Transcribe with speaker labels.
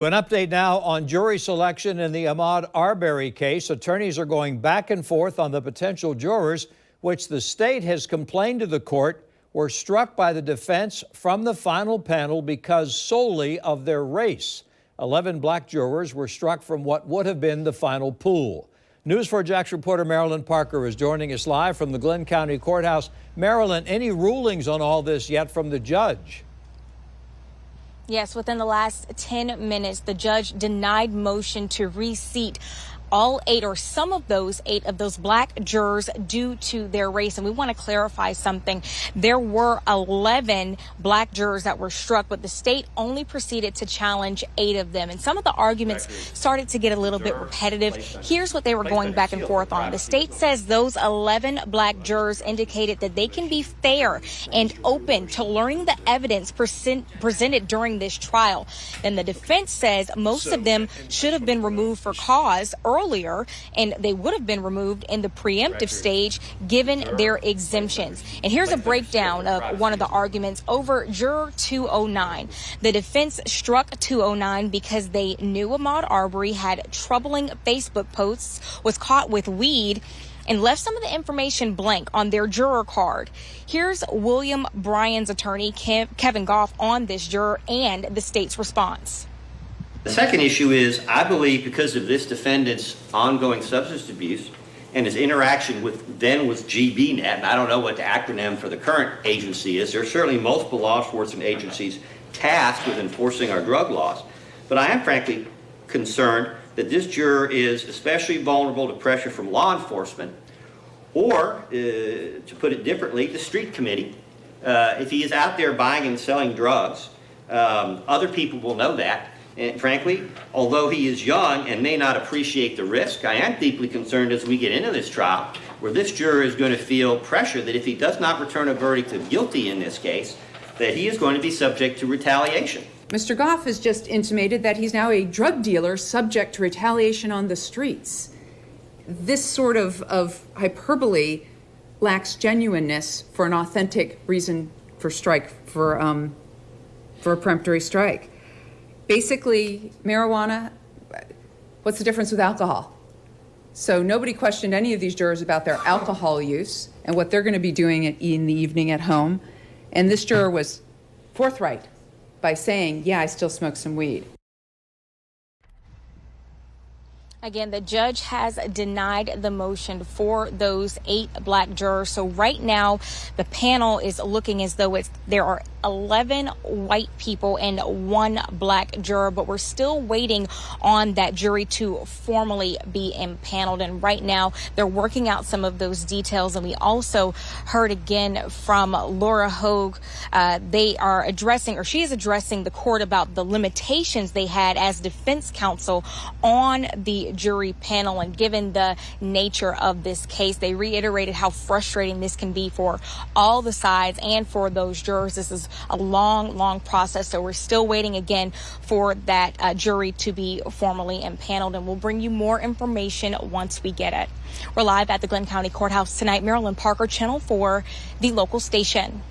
Speaker 1: An update now on jury selection in the Ahmaud Arbery case. Attorneys are going back and forth on the potential jurors, which the state has complained to the court were struck by the defense from the final panel because solely of their race. 11 black jurors were struck from what would have been the final pool. News 4 Jax reporter Marilyn Parker is joining us live from the Glenn County Courthouse. Marilyn, any rulings on all this yet from the judge?
Speaker 2: Yes, within the last 10 minutes, the judge denied motion to reseat all 8 or some of those 8 of those black jurors due to their race. And we want to clarify something. There were 11 black jurors that were struck, but the state only proceeded to challenge 8 of them. And some of the arguments started to get a little bit repetitive. Here's what they were going back and forth on. The state says those 11 black jurors indicated that they can be fair and open to learning the evidence presented during this trial. Then the defense says most of them should have been removed for cause earlier, and they would have been removed in the preemptive stage given their exemptions. And here's a breakdown of one of the arguments over juror 209. The defense struck 209 because they knew Ahmaud Arbery had troubling Facebook posts, was caught with weed, and left some of the information blank on their juror card. Here's William Bryan's attorney, Kevin Goff, on this juror and the state's response.
Speaker 3: The second issue is, I believe because of this defendant's ongoing substance abuse and his interaction with GBNet, and I don't know what the acronym for the current agency is. There are certainly multiple law enforcement agencies tasked with enforcing our drug laws. But I am frankly concerned that this juror is especially vulnerable to pressure from law enforcement, or, to put it differently, the street committee. If he is out there buying and selling drugs, other people will know that. And frankly, although he is young and may not appreciate the risk, I am deeply concerned as we get into this trial where this juror is going to feel pressure that if he does not return a verdict of guilty in this case, that he is going to be subject to retaliation.
Speaker 4: Mr. Goff has just intimated that he's now a drug dealer subject to retaliation on the streets. This sort of hyperbole lacks genuineness for an authentic reason for a peremptory strike. Basically, marijuana, what's the difference with alcohol? So nobody questioned any of these jurors about their alcohol use and what they're going to be doing in the evening at home. And this juror was forthright by saying, yeah, I still smoke some weed.
Speaker 2: Again, the judge has denied the motion for those 8 black jurors. So right now, the panel is looking as though there are 11 white people and 1 black juror, but we're still waiting on that jury to formally be impaneled. And right now, they're working out some of those details. And we also heard again from Laura Hogue. She is addressing the court about the limitations they had as defense counsel on the jury panel. And given the nature of this case, they reiterated how frustrating this can be for all the sides and for those jurors. This is a long process, so we're still waiting again for that jury to be formally impaneled, and we'll bring you more information once we get it. We're live at the Glenn County Courthouse tonight. Marilyn Parker, Channel 4, the local station.